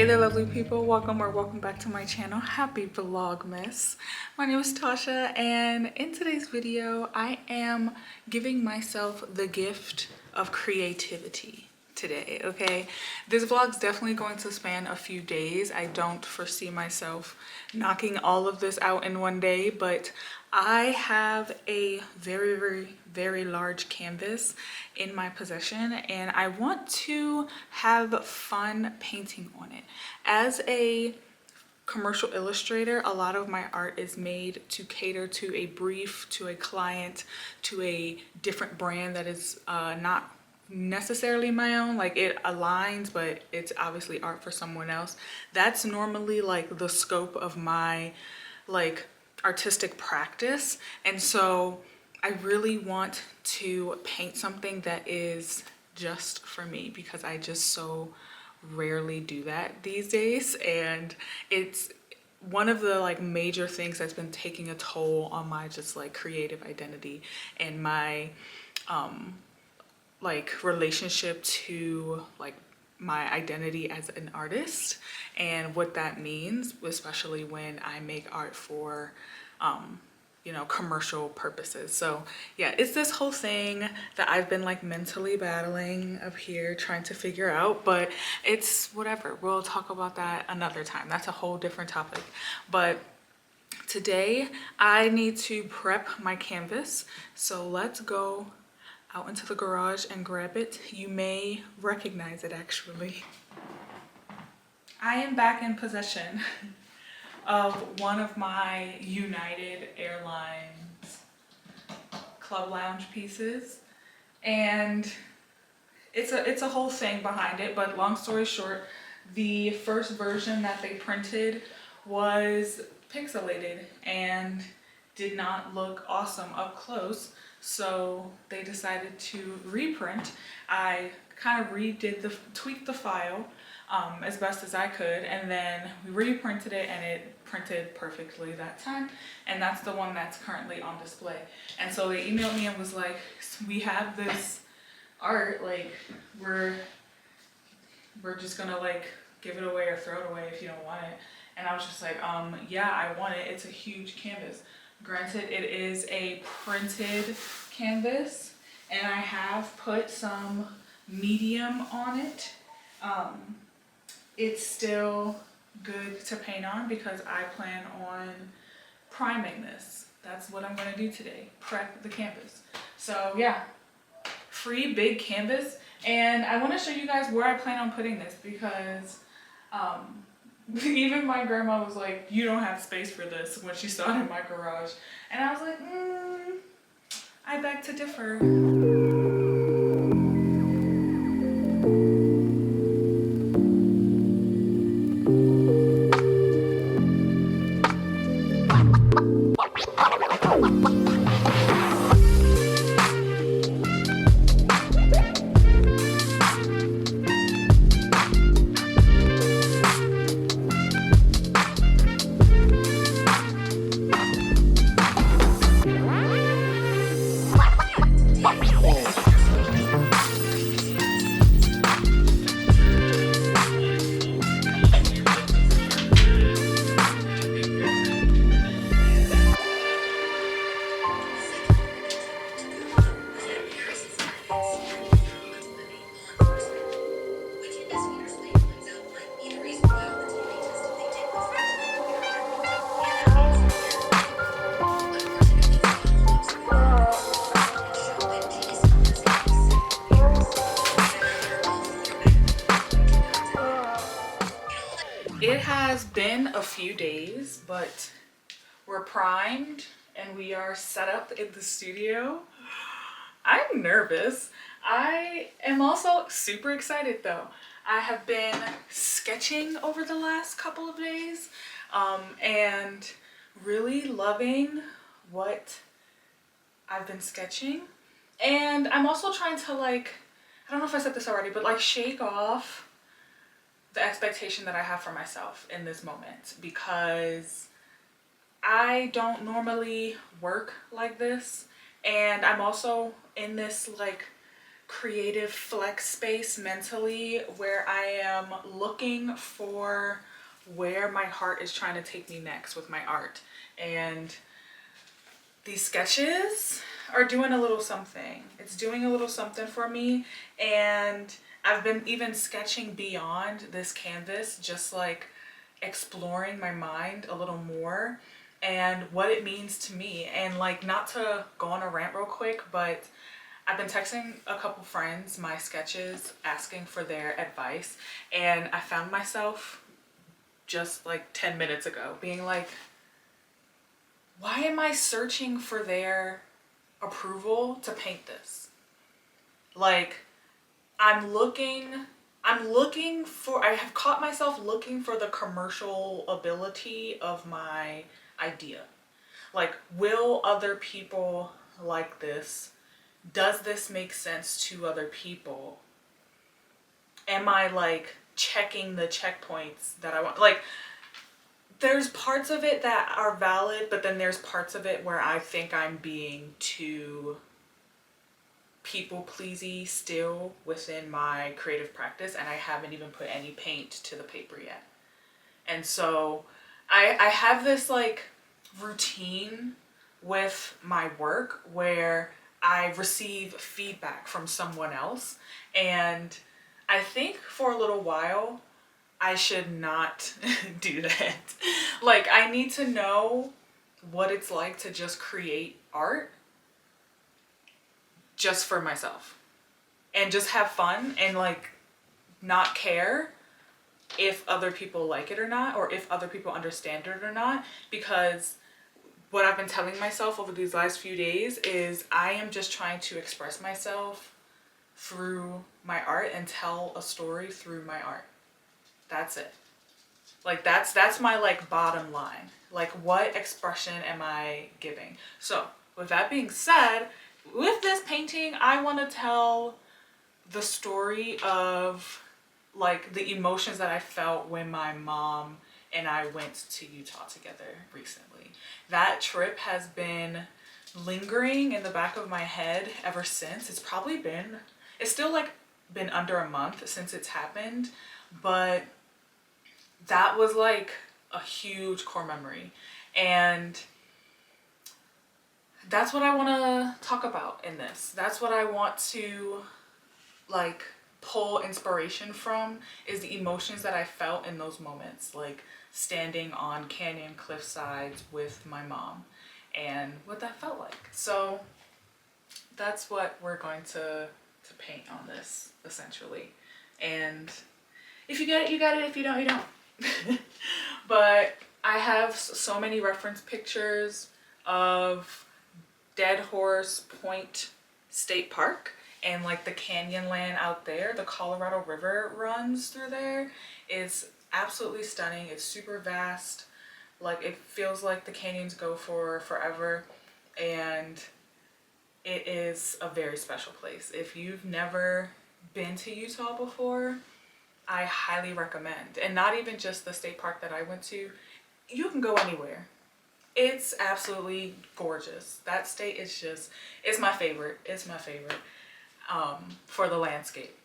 Hey there, lovely people. Welcome back to my channel. Happy vlogmas. My name is Tasha, and in today's video I am giving myself the gift of creativity today. Okay, this vlog's definitely going to span a few days. I don't foresee myself knocking all of this out in one day, but I have a very large canvas in my possession, and I want to have fun painting on it. As a commercial illustrator, a lot of my art is made to cater to a brief, to a client, to a different brand that is not necessarily my own. Like, it aligns, but it's obviously art for someone else. That's normally like the scope of my like artistic practice. And so I really want to paint something that is just for me, because I just so rarely do that these days, and it's one of the like major things that's been taking a toll on my just like creative identity and my like relationship to like my identity as an artist and what that means, especially when I make art for you know, commercial purposes. So yeah, it's this whole thing that I've been like mentally battling up here trying to figure out, but it's whatever. We'll talk about that another time. That's a whole different topic. But today I need to prep my canvas. So let's go out into the garage and grab it. You may recognize it actually. I am back in possession of one of my United Airlines Club Lounge pieces, and it's a whole thing behind it, but long story short, the first version that they printed was pixelated and did not look awesome up close, so they decided to reprint. I kind of tweaked the file as best as I could, and then we reprinted it, and it printed perfectly that time, and that's the one that's currently on display. And so they emailed me and was like, we have this art, like we're just gonna like give it away or throw it away if you don't want it. And I was just like, yeah, I want it. It's a huge canvas. Granted, it is a printed canvas, and I have put some medium on it. It's still good to paint on because I plan on priming this. That's what I'm gonna do today, prep the canvas. So yeah, free big canvas. And I wanna show you guys where I plan on putting this, because even my grandma was like, you don't have space for this, when she saw it in my garage. And I was like, I beg to differ. It has been a few days, but we're primed and we are set up in the studio. I'm nervous. I am also super excited though. I have been sketching over the last couple of days and really loving what I've been sketching. And I'm also trying to like, I don't know if I said this already, but like shake off the expectation that I have for myself in this moment, because I don't normally work like this, and I'm also in this like creative flex space mentally where I am looking for where my heart is trying to take me next with my art. And these sketches are doing a little something. It's doing a little something for me. And I've been even sketching beyond this canvas, just like exploring my mind a little more and what it means to me. And like, not to go on a rant real quick, but I've been texting a couple friends my sketches, asking for their advice, and I found myself just like 10 minutes ago being like, why am I searching for their approval to paint this? Like, I have caught myself looking for the commercial ability of my idea. Like, will other people like this? Does this make sense to other people? Am I like checking the checkpoints that I want? Like, there's parts of it that are valid, but then there's parts of it where I think I'm being too people pleasy still within my creative practice, and I haven't even put any paint to the paper yet. And so I have this like routine with my work where I receive feedback from someone else, and I think for a little while I should not do that. Like, I need to know what it's like to just create art just for myself and just have fun and like not care if other people like it or not, or if other people understand it or not, because what I've been telling myself over these last few days is I am just trying to express myself through my art and tell a story through my art. That's it. Like, that's my like bottom line. Like, what expression am I giving? So with that being said, with this painting, I want to tell the story of like the emotions that I felt when my mom and I went to Utah together recently. That trip has been lingering in the back of my head ever since. It's still like been under a month since it's happened, but that was like a huge core memory. And that's what I want to talk about in this. That's what I want to like pull inspiration from, is the emotions that I felt in those moments, like standing on canyon cliff sides with my mom and what that felt like. So that's what we're going to paint on this, essentially. And if you get it, you got it. If you don't, you don't. But I have so many reference pictures of Dead Horse Point State Park and like the canyon land out there. The Colorado River runs through there. It's absolutely stunning. It's super vast. Like, it feels like the canyons go for forever, and it is a very special place. If you've never been to Utah before, I highly recommend. And not even just the state park that I went to. You can go anywhere. It's absolutely gorgeous. That state is just, it's my favorite. It's my favorite for the landscape.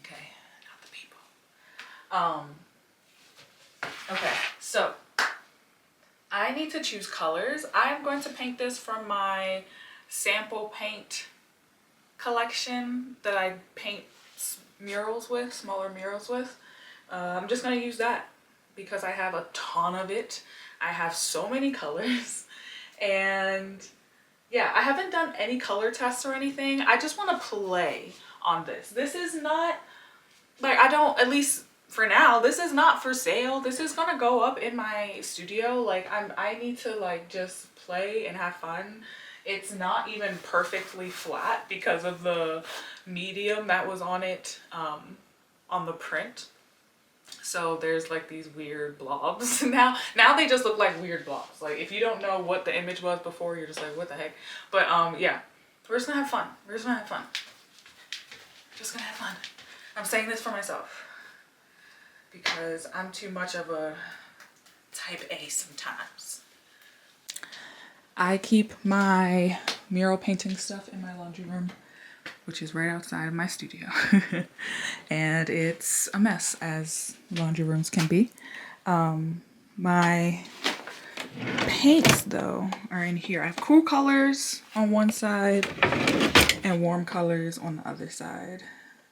Okay, not the people. Okay, so I need to choose colors. I'm going to paint this from my sample paint collection that I paint murals with, smaller murals with. I'm just going to use that because I have a ton of it. I have so many colors, and yeah, I haven't done any color tests or anything. I just want to play on this. This is not like, at least for now, this is not for sale. This is gonna go up in my studio. Like, I need to like just play and have fun. It's not even perfectly flat because of the medium that was on it, on the print. So there's like these weird blobs now they just look like weird blobs. Like, if you don't know what the image was before, you're just like, what the heck? But yeah, we're just gonna have fun. We're just gonna have fun. Just gonna have fun. I'm saying this for myself because I'm too much of a type A sometimes. I keep my mural painting stuff in my laundry room which is right outside of my studio. And it's a mess, as laundry rooms can be. My paints, though, are in here. I have cool colors on one side and warm colors on the other side.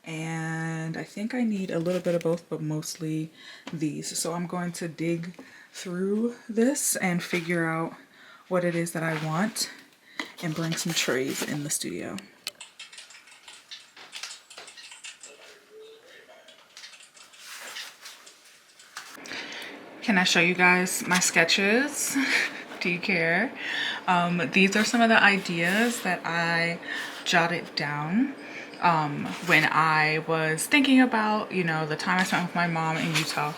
And I think I need a little bit of both, but mostly these. So I'm going to dig through this and figure out what it is that I want and bring some trays in the studio. Can I show you guys my sketches? Do you care? These are some of the ideas that I jotted down when I was thinking about, you know, the time I spent with my mom in Utah,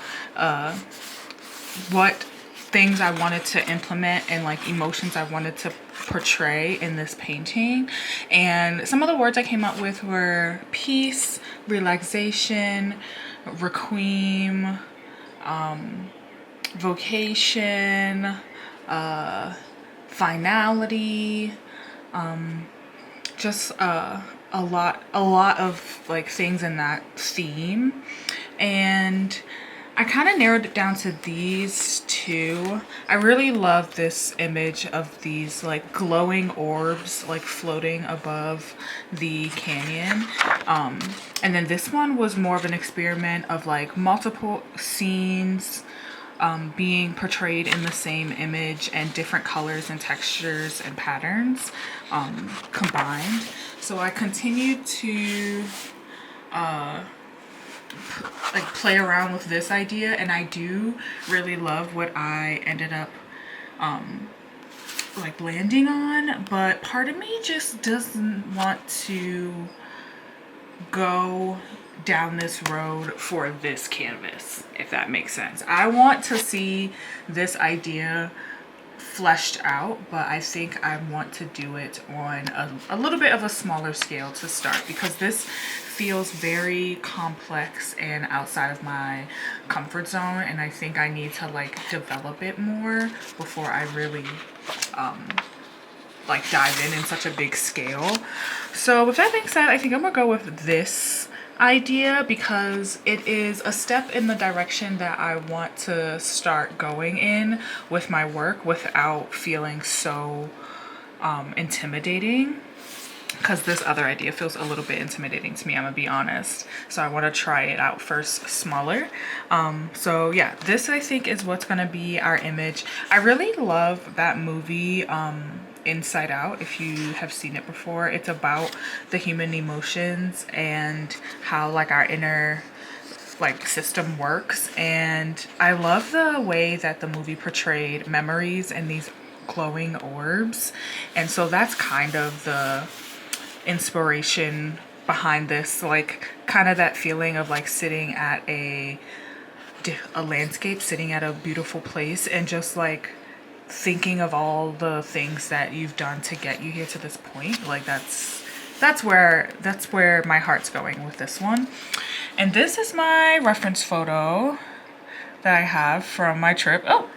what things I wanted to implement and like emotions I wanted to portray in this painting. And some of the words I came up with were peace, relaxation, requiem, vocation, finality, just a lot of like things in that theme. And I kind of narrowed it down to these two. I really love this image of these like glowing orbs like floating above the canyon. And then this one was more of an experiment of like multiple scenes being portrayed in the same image and different colors and textures and patterns combined. So I continued to like play around with this idea, and I do really love what I ended up like landing on, but part of me just doesn't want to go down this road for this canvas, if that makes sense. I want to see this idea fleshed out, but I think I want to do it on a little bit of a smaller scale to start, because this feels very complex and outside of my comfort zone, and I think I need to like develop it more before I really like dive in such a big scale. So with that being said, I think I'm gonna go with this idea because it is a step in the direction that I want to start going in with my work without feeling so intimidating, because this other idea feels a little bit intimidating to me, I'm gonna be honest. So I want to try it out first smaller. So yeah, this I think is what's gonna be our image. I really love that movie Inside Out, if you have seen it before. It's about the human emotions and how like our inner like system works, and I love the way that the movie portrayed memories and these glowing orbs. And so that's kind of the inspiration behind this, like kind of that feeling of like sitting at a landscape, sitting at a beautiful place, and just like thinking of all the things that you've done to get you here to this point. Like that's where my heart's going with this one. And this is my reference photo that I have from my trip. Oh,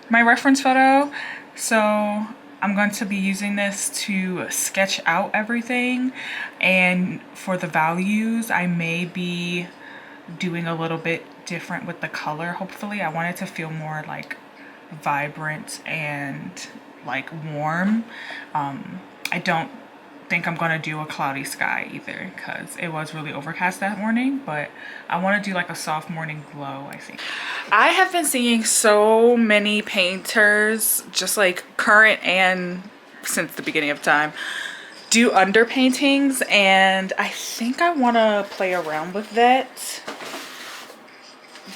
my reference photo. So I'm going to be using this to sketch out everything, and for the values I may be doing a little bit different with the color. Hopefully I want it to feel more like vibrant and like warm. I don't think I'm gonna do a cloudy sky either, because it was really overcast that morning, but I want to do like a soft morning glow, I think. I have been seeing so many painters, just like current and since the beginning of time, do underpaintings, and I think I want to play around with that,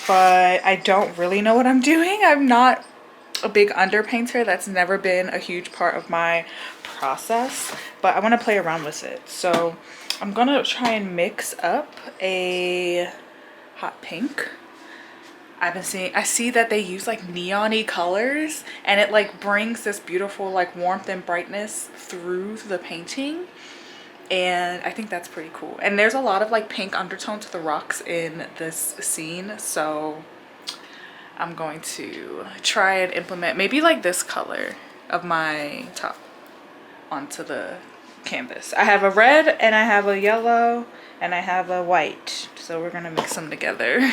but I don't really know what I'm doing. I'm not a big underpainter. That's never been a huge part of my process, but I want to play around with it. So I'm gonna try and mix up a hot pink. I see that they use like neon-y colors, and it like brings this beautiful like warmth and brightness through the painting, and I think that's pretty cool. And there's a lot of like pink undertone to the rocks in this scene, so I'm going to try and implement maybe like this color of my top onto the canvas. I have a red and I have a yellow and I have a white. So we're gonna mix them together.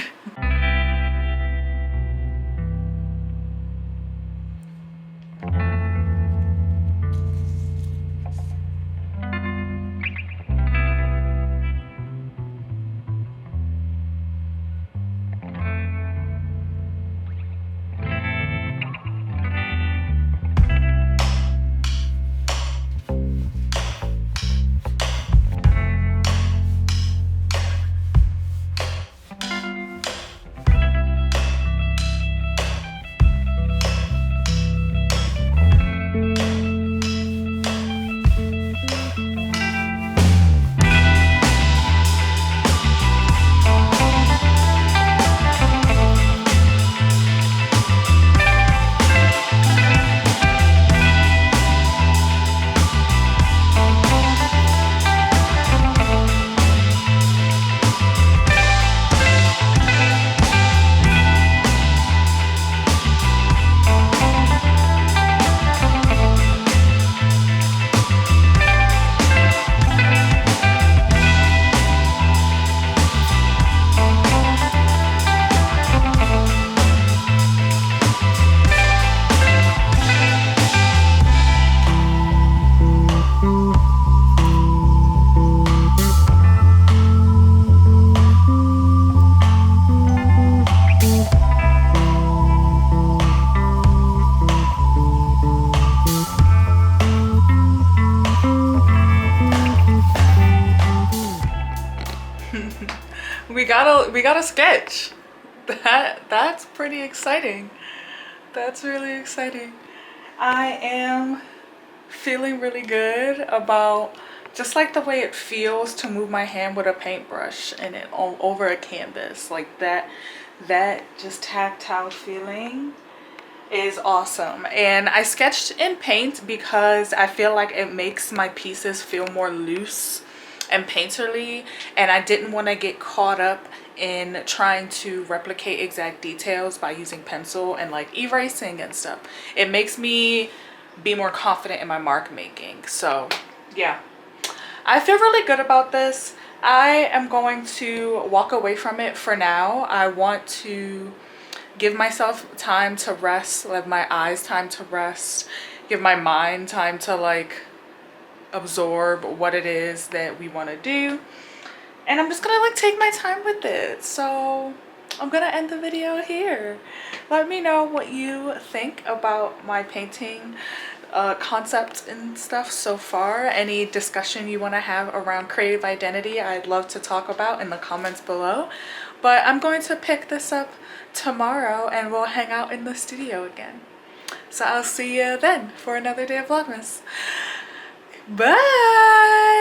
We got a sketch. That's pretty exciting. That's really exciting. I am feeling really good about just like the way it feels to move my hand with a paintbrush and it all over a canvas. Like that just tactile feeling is awesome. And I sketched in paint because I feel like it makes my pieces feel more loose and painterly, and I didn't want to get caught up in trying to replicate exact details by using pencil and like erasing and stuff. It makes me be more confident in my mark making. So yeah, I feel really good about this. I am going to walk away from it for now. I want to give myself time to rest, let my eyes time to rest, give my mind time to like absorb what it is that we want to do. And I'm just gonna like take my time with it. So I'm gonna end the video here. Let me know what you think about my painting concepts and stuff so far. Any discussion you want to have around creative identity, I'd love to talk about in the comments below. But I'm going to pick this up tomorrow and we'll hang out in the studio again. So I'll see you then for another day of Vlogmas. Bye!